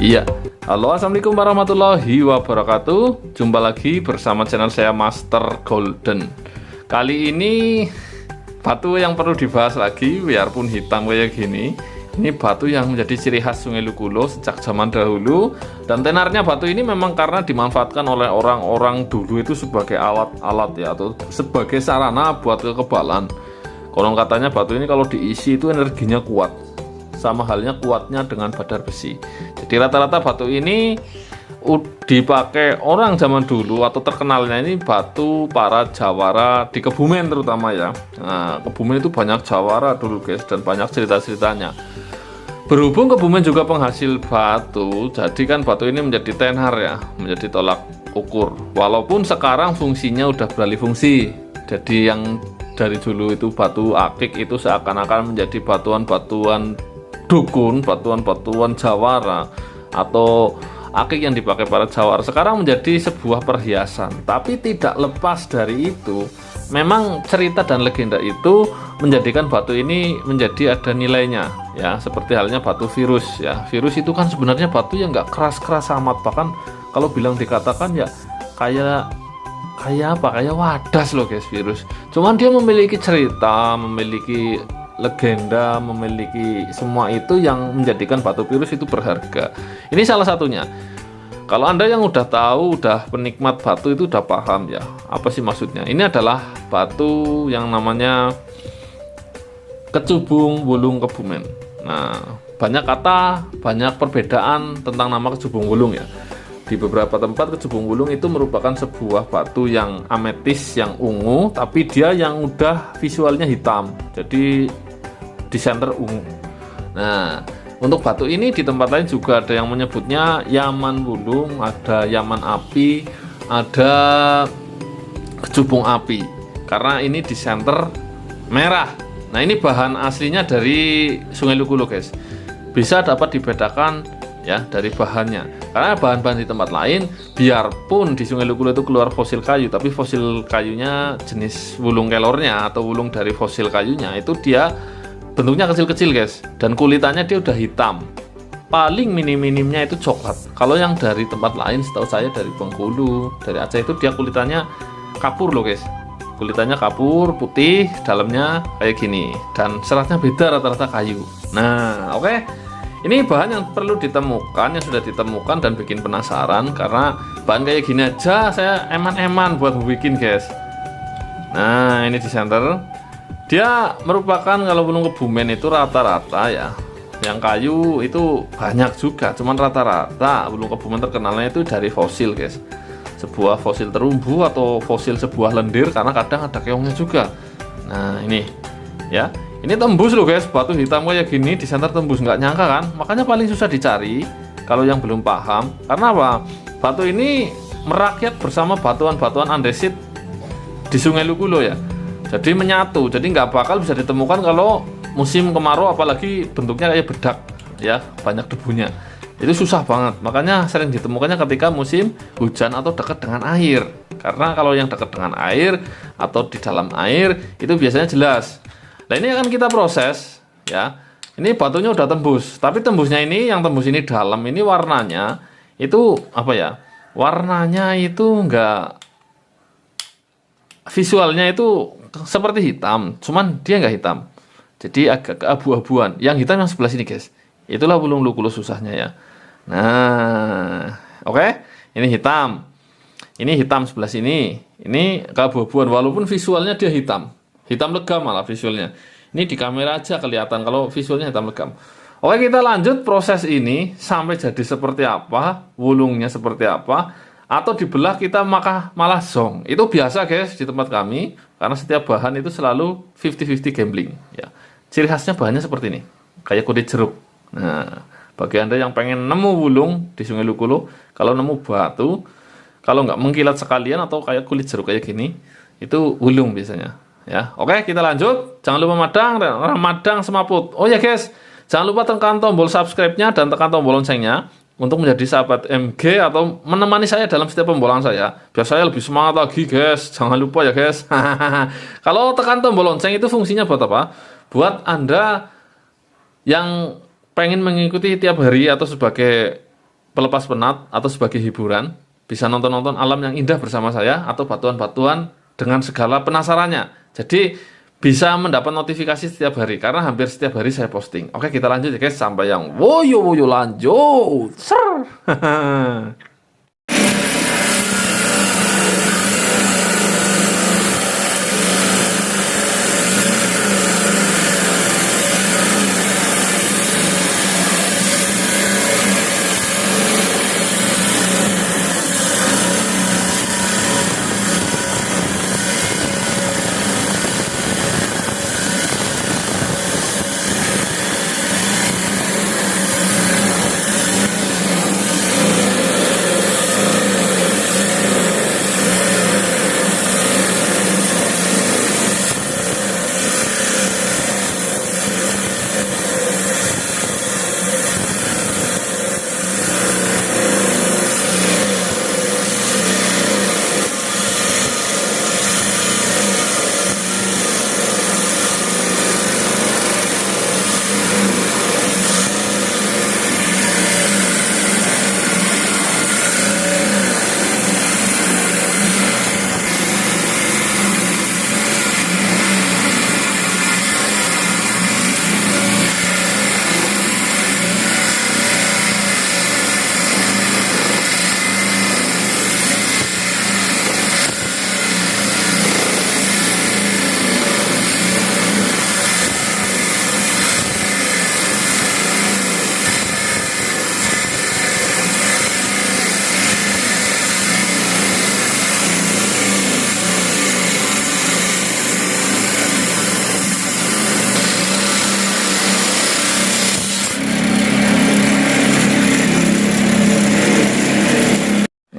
Iya, halo assalamualaikum warahmatullahi wabarakatuh. Jumpa lagi bersama channel saya Master Golden. Kali ini batu yang perlu dibahas lagi, biarpun hitam kayak gini. Ini batu yang menjadi ciri khas Sungai Lukulo sejak zaman dahulu. Dan tenarnya batu ini memang karena dimanfaatkan oleh orang-orang dulu itu sebagai alat-alat ya, atau sebagai sarana buat kekebalan. Konon katanya batu ini kalau diisi itu energinya kuat, sama halnya kuatnya dengan badar besi. Jadi rata-rata batu ini dipakai orang zaman dulu, atau terkenalnya ini batu para jawara di Kebumen terutama ya. Nah, Kebumen itu banyak jawara dulu guys, dan banyak cerita-ceritanya. Berhubung Kebumen juga penghasil batu, jadi kan batu ini menjadi tenar ya, menjadi tolak ukur. Walaupun sekarang fungsinya udah beralih fungsi. Jadi yang dari dulu itu batu akik itu seakan-akan menjadi batuan-batuan dukun, batuan-batuan jawara atau akik yang dipakai para jawara sekarang menjadi sebuah perhiasan. Tapi tidak lepas dari itu, memang cerita dan legenda itu menjadikan batu ini menjadi ada nilainya ya, seperti halnya batu virus ya. Virus itu kan sebenarnya batu yang nggak keras-keras amat, bahkan kalau bilang dikatakan ya kayak wadas loh guys virus. Cuman dia memiliki cerita, memiliki legenda, memiliki semua itu yang menjadikan batu virus itu berharga. Ini salah satunya. Kalau Anda yang udah tahu, udah penikmat batu itu udah paham ya, apa sih maksudnya. Ini adalah batu yang namanya Kecubung Wulung Kebumen. Nah, banyak kata, banyak perbedaan tentang nama Kecubung Wulung ya. Di beberapa tempat Kecubung Wulung itu merupakan sebuah batu yang ametis, yang ungu, tapi dia yang udah visualnya hitam. Jadi di center ungu. Nah, untuk batu ini di tempat lain juga ada yang menyebutnya Yaman Wulung, ada Yaman Api, ada Kecubung Api. Karena ini di center merah. Nah, ini bahan aslinya dari Sungai Lukulo guys. Bisa dapat dibedakan ya dari bahannya, karena bahan-bahan di tempat lain biarpun di Sungai Lukulo itu keluar fosil kayu, tapi fosil kayunya jenis wulung kelornya atau wulung dari fosil kayunya itu dia bentuknya kecil-kecil guys, dan kulitannya dia udah hitam, paling minim-minimnya itu coklat. Kalau yang dari tempat lain setahu saya dari Bengkulu, dari Aceh itu dia kulitannya kapur loh guys, kulitannya kapur putih, dalamnya kayak gini, dan seratnya beda, rata-rata kayu. Nah oke. Ini bahan yang perlu ditemukan, yang sudah ditemukan dan bikin penasaran, karena bahan kayak gini aja saya eman-eman buat bikin guys. Nah ini di center, dia merupakan kalau Wulung Kebumen itu rata-rata ya, yang kayu itu banyak juga, cuman rata-rata Wulung Kebumen terkenalnya itu dari fosil guys, sebuah fosil terumbu atau fosil sebuah lendir, karena kadang ada keongnya juga. Nah ini ya, ini tembus loh guys, batu hitam kayak gini di center tembus, nggak nyangka kan? Makanya paling susah dicari kalau yang belum paham. Karena apa? Batu ini merakyat bersama batuan-batuan andesit di Sungai Lukulo ya. Jadi menyatu, jadi nggak bakal bisa ditemukan kalau musim kemarau, apalagi bentuknya kayak bedak ya, banyak debunya. Itu susah banget. Makanya sering ditemukannya ketika musim hujan atau dekat dengan air. Karena kalau yang dekat dengan air atau di dalam air itu biasanya jelas. Nah ini akan kita proses ya. Ini batunya udah tembus, tapi tembusnya ini, yang tembus ini dalam ini warnanya itu apa ya? Warnanya itu enggak, visualnya itu seperti hitam, cuman dia enggak hitam. Jadi agak keabu-abuan. Yang hitam yang sebelah sini guys. Itulah Wulung Lukulo susahnya ya. Nah, oke. Ini hitam. Ini hitam sebelah sini. Ini keabu-abuan walaupun visualnya dia hitam. Hitam legam malah visualnya. Ini di kamera aja kelihatan kalau visualnya hitam legam. Oke, kita lanjut proses ini sampai jadi seperti apa, wulungnya seperti apa, atau dibelah kita malah zong. Itu biasa guys di tempat kami, karena setiap bahan itu selalu 50-50 gambling ya. Ciri khasnya bahannya seperti ini, kayak kulit jeruk. Nah, bagi Anda yang pengen nemu wulung di Sungai Lukulo, kalau nemu batu, kalau nggak mengkilat sekalian atau kayak kulit jeruk kayak gini, itu wulung biasanya. Ya, oke kita lanjut. Jangan lupa Ramadang semaput. Oh ya guys, jangan lupa tekan tombol subscribe-nya dan tekan tombol loncengnya untuk menjadi sahabat MG atau menemani saya dalam setiap pembolaan saya. Biar saya lebih semangat lagi guys. Jangan lupa ya guys. Kalau tekan tombol lonceng itu fungsinya buat apa? Buat Anda yang pengen mengikuti tiap hari atau sebagai pelepas penat atau sebagai hiburan, bisa nonton-nonton alam yang indah bersama saya atau batuan-batuan dengan segala penasarannya. Jadi bisa mendapat notifikasi setiap hari karena hampir setiap hari saya posting. Oke, kita lanjut ya guys sampai yang woyo lanjut. Ser.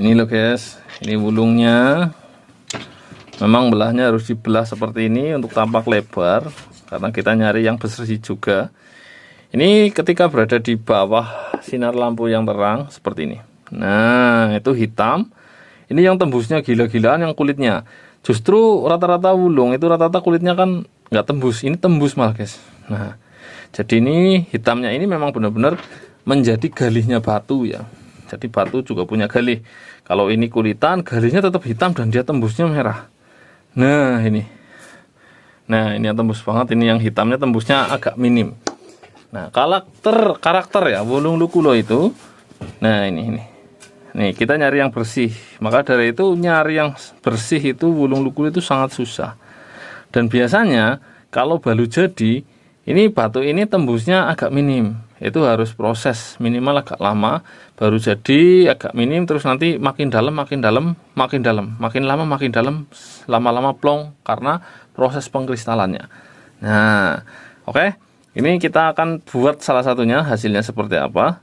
Ini loh guys, ini wulungnya. Memang belahnya harus dibelah seperti ini untuk tampak lebar karena kita nyari yang bersih juga. Ini ketika berada di bawah sinar lampu yang terang seperti ini. Nah, itu hitam. Ini yang tembusnya gila-gilaan yang kulitnya. Justru rata-rata wulung itu rata-rata kulitnya kan nggak tembus. Ini tembus malah guys. Nah, jadi ini hitamnya ini memang benar-benar menjadi galihnya batu ya. Jadi batu juga punya galih. Kalau ini kulitan, galihnya tetap hitam dan dia tembusnya merah. Nah ini yang tembus banget. Ini yang hitamnya tembusnya agak minim. Nah karakter ya wulung lukulo itu. Nah ini nih kita nyari yang bersih. Maka dari itu nyari yang bersih itu wulung lukulo itu sangat susah. Dan biasanya kalau baru jadi, ini batu ini tembusnya agak minim. Itu harus proses minimal agak lama baru jadi agak minim, terus nanti makin dalam, makin lama makin dalam, lama-lama plong karena proses pengkristalannya. Nah, oke. Ini kita akan buat salah satunya, hasilnya seperti apa.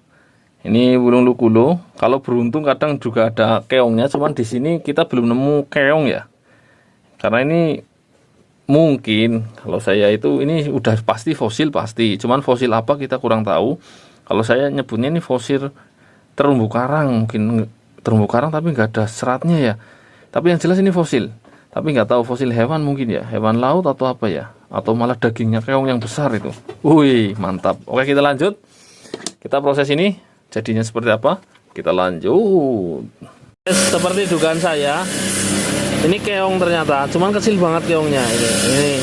Ini wulung lukulo. Kalau beruntung kadang juga ada keongnya, cuman di sini kita belum nemu keong ya. Karena ini mungkin kalau saya itu ini udah pasti fosil pasti, cuman fosil apa kita kurang tahu. Kalau saya nyebutnya ini fosil terumbu karang, mungkin terumbu karang tapi nggak ada seratnya ya. Tapi yang jelas ini fosil. Tapi nggak tahu fosil hewan mungkin ya, hewan laut atau apa ya, atau malah dagingnya keong yang besar itu. Wih mantap. Oke kita lanjut. Kita proses ini jadinya seperti apa? Kita lanjut. Seperti dugaan saya. Ini keong ternyata, cuman kecil banget keongnya ini.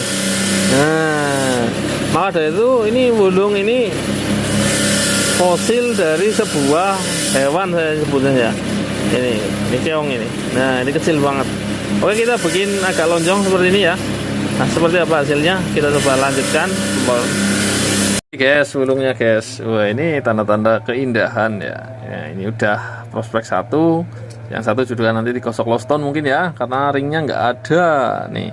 Nah, maka dari itu ini wulung ini fosil dari sebuah hewan saya sebutnya ya. Ini keong ini. Nah, ini kecil banget. Oke, kita bikin agak lonjong seperti ini ya. Nah, seperti apa hasilnya? Kita coba lanjutkan. Guys, wulungnya guys. Wah, ini tanda-tanda keindahan ya. Ya, ini udah prospek 1. Yang satu juga nanti dikosok loston mungkin ya, karena ringnya nggak ada nih.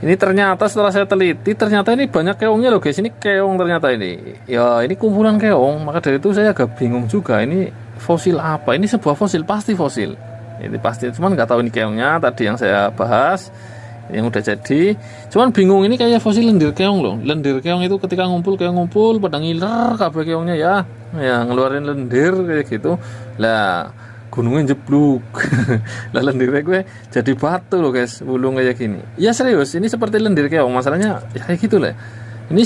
Ini ternyata setelah saya teliti, ternyata ini banyak keongnya loh guys. Ini keong ternyata ini. Ya ini kumpulan keong. Maka dari itu saya agak bingung juga. Ini fosil apa? Ini sebuah fosil, pasti fosil. Ini pasti. Cuman nggak tahu ini keongnya. Tadi yang saya bahas, yang udah jadi. Cuman bingung ini kayak fosil lendir keong loh. Lendir keong itu ketika ngumpul, keong ngumpul, pada ngiler kabeh keongnya ya. Ya ngeluarin lendir kayak gitu. Lah gunungnya jeblok. Lah lendirnya gue jadi batu loh guys, wulung kayak gini. Ya serius, ini seperti lendir keong. Masalahnya ya kayak gitu lah. Ini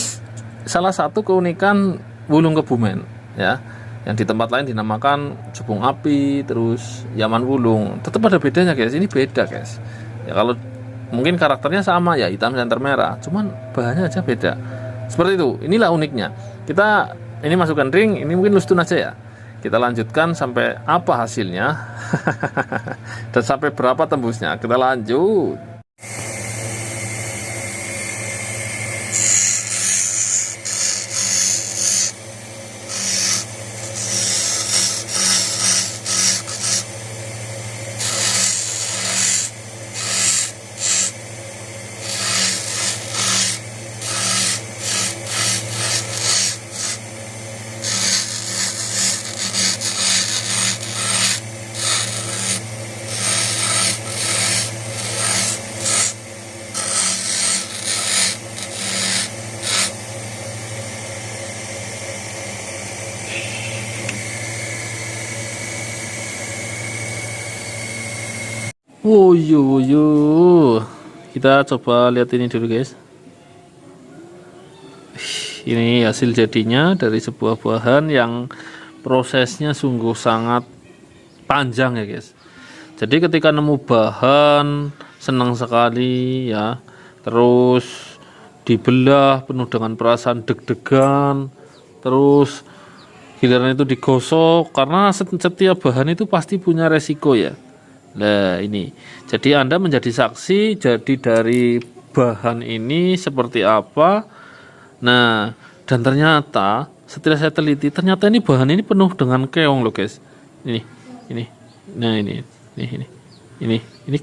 salah satu keunikan wulung Kebumen ya. Yang di tempat lain dinamakan jubung api, terus Yaman Wulung. Tetap ada bedanya guys, ini beda guys. Ya kalau mungkin karakternya sama ya, hitam center merah, cuman bahannya aja beda. Seperti itu, inilah uniknya. Kita ini masukkan ring, ini mungkin lustun aja ya. Kita lanjutkan sampai apa hasilnya dan sampai berapa tembusnya. Kita lanjut. Woyo, kita coba lihat ini dulu guys. Ini hasil jadinya dari sebuah bahan yang prosesnya sungguh sangat panjang ya guys. Jadi ketika nemu bahan senang sekali ya, terus dibelah penuh dengan perasaan deg-degan, terus giliran itu digosok, karena setiap bahan itu pasti punya resiko ya. Nah ini, jadi Anda menjadi saksi jadi dari bahan ini seperti apa. Nah dan ternyata setelah saya teliti, ternyata ini bahan ini penuh dengan keong loh guys. Ini, nah ini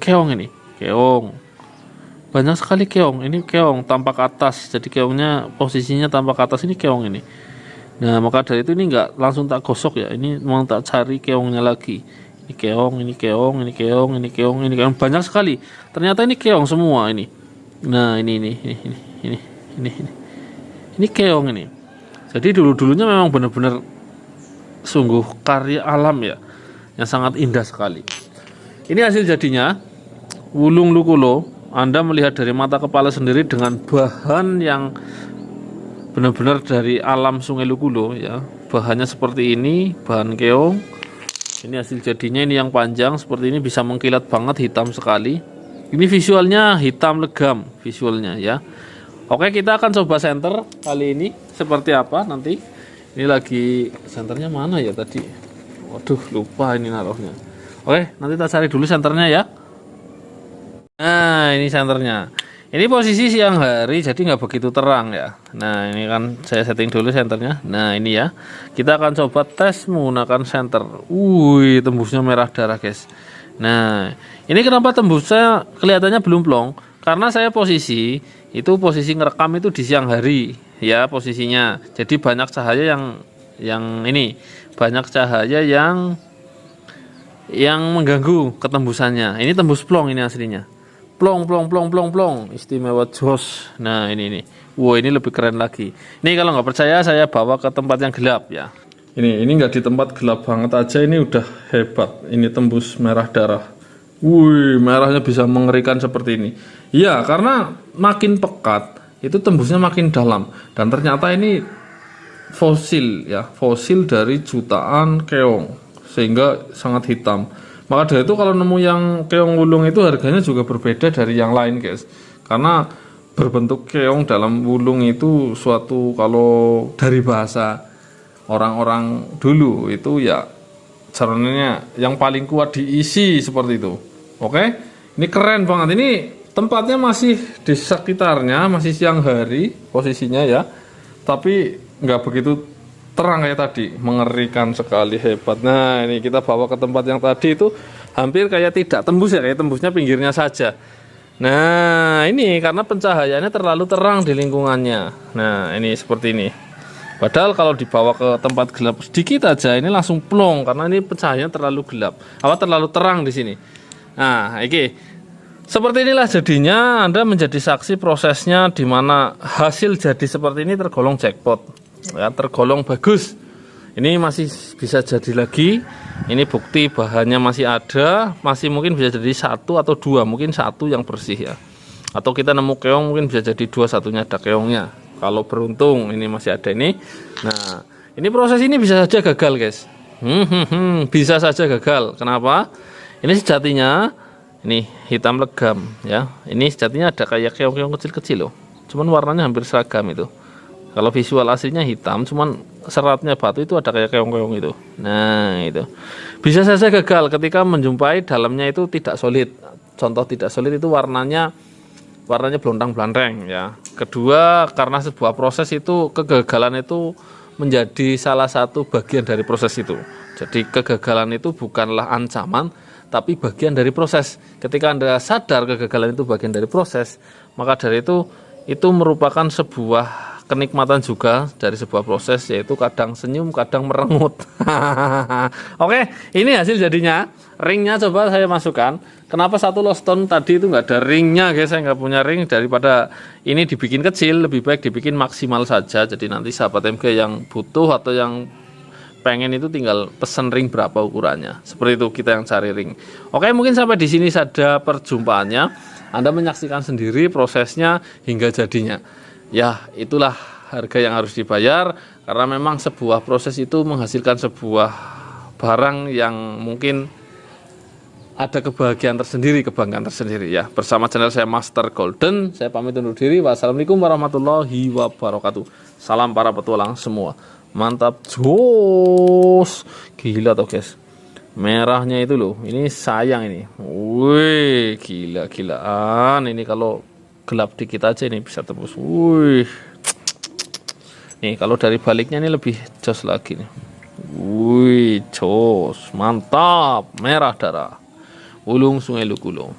keong, ini keong, banyak sekali keong. Ini keong tampak atas, jadi keongnya posisinya tampak atas, ini keong ini. Nah maka dari itu ini nggak langsung tak gosok ya, ini mau tak cari keongnya lagi. Ini keong, ini keong, ini keong, ini keong, ini keong, banyak sekali. Ternyata ini keong semua ini. Nah ini keong ini. Jadi dulunya memang benar-benar sungguh karya alam ya, yang sangat indah sekali. Ini hasil jadinya Wulung Lukulo. Anda melihat dari mata kepala sendiri dengan bahan yang benar-benar dari alam Sungai Lukulo ya. Bahannya seperti ini, bahan keong. Ini hasil jadinya, ini yang panjang seperti ini, bisa mengkilat banget, hitam sekali. Ini visualnya hitam legam visualnya ya. Oke, kita akan coba senter kali ini seperti apa nanti. Ini lagi senternya mana ya tadi? Waduh, lupa ini naruhnya. Oke, nanti kita cari dulu senternya ya. Nah, ini senternya. Ini posisi siang hari, jadi nggak begitu terang ya. Nah ini kan saya setting dulu senternya. Nah ini ya, kita akan coba tes menggunakan senter. Wih, tembusnya merah darah guys. Nah ini kenapa tembusnya kelihatannya belum plong? Karena saya posisi ngerekam itu di siang hari ya posisinya. Jadi banyak cahaya yang ini, banyak cahaya yang mengganggu ketembusannya. Ini tembus plong ini aslinya. Plong, istimewa jos. Nah ini, wow ini lebih keren lagi. Ini kalau nggak percaya saya bawa ke tempat yang gelap ya. Ini nggak di tempat gelap banget aja, ini udah hebat. Ini tembus merah darah. Wih, merahnya bisa mengerikan seperti ini. Iya, karena makin pekat itu tembusnya makin dalam. Dan ternyata ini fosil ya, fosil dari jutaan keong, sehingga sangat hitam. Maka dari itu kalau nemu yang keong wulung itu harganya juga berbeda dari yang lain guys. Karena berbentuk keong dalam wulung itu suatu, kalau dari bahasa orang-orang dulu itu ya caranya yang paling kuat diisi seperti itu. Oke, ini keren banget. Ini tempatnya masih di sekitarnya, masih siang hari posisinya ya. Tapi nggak begitu terang kayak tadi, mengerikan sekali, hebat. Nah ini kita bawa ke tempat yang tadi itu hampir kayak tidak tembus ya, kayak tembusnya pinggirnya saja. Nah ini karena pencahayaannya terlalu terang di lingkungannya. Nah ini seperti ini. Padahal kalau dibawa ke tempat gelap sedikit aja ini langsung plong, karena ini pencahayaannya terlalu gelap, terlalu terang di sini. Nah oke, seperti inilah jadinya. Anda menjadi saksi prosesnya, dimana hasil jadi seperti ini tergolong jackpot ya, tergolong bagus. Ini masih bisa jadi lagi. Ini bukti bahannya masih ada, masih mungkin bisa jadi satu atau dua, mungkin satu yang bersih ya. Atau kita nemu keong mungkin bisa jadi dua, satunya ada keongnya. Kalau beruntung ini masih ada ini. Nah Ini proses ini bisa saja gagal, guys. Bisa saja gagal. Kenapa? Ini sejatinya ini hitam legam ya. Ini sejatinya ada kayak keong-keong kecil-kecil loh. Cuman warnanya hampir seragam itu. Kalau visual aslinya hitam, cuman seratnya batu itu ada kayak keong-keong itu. Nah, itu. Bisa saja gagal ketika menjumpai dalamnya itu tidak solid. Contoh tidak solid itu warnanya blontang-blanteng ya. Kedua, karena sebuah proses itu kegagalan itu menjadi salah satu bagian dari proses itu. Jadi kegagalan itu bukanlah ancaman, tapi bagian dari proses. Ketika Anda sadar kegagalan itu bagian dari proses, maka dari itu merupakan sebuah kenikmatan juga dari sebuah proses, yaitu kadang senyum, kadang merengut. Oke, ini hasil jadinya. Ringnya coba saya masukkan. Kenapa satu lost stone tadi itu nggak ada ringnya, guys? Saya nggak punya ring. Daripada ini dibikin kecil, lebih baik dibikin maksimal saja. Jadi nanti sahabat MG yang butuh atau yang pengen itu tinggal pesen ring berapa ukurannya. Seperti itu, kita yang cari ring. Oke, mungkin sampai di sini saja perjumpaannya. Anda menyaksikan sendiri prosesnya hingga jadinya. Ya, itulah harga yang harus dibayar, karena memang sebuah proses itu menghasilkan sebuah barang yang mungkin ada kebahagiaan tersendiri, kebanggaan tersendiri ya. Bersama channel saya Master Golden, saya pamit undur diri. Wassalamualaikum warahmatullahi wabarakatuh. Salam para petualang semua. Mantap, jos. Gila tuh, guys. Merahnya itu loh, ini sayang ini. Wih, gila-gilaan. Ini kalau gelap dikit aja ini bisa tembus. Wih. Nih kalau dari baliknya ini lebih jos lagi nih. Wih, jos. Mantap. Merah darah. Ulung Sungai Lukulung.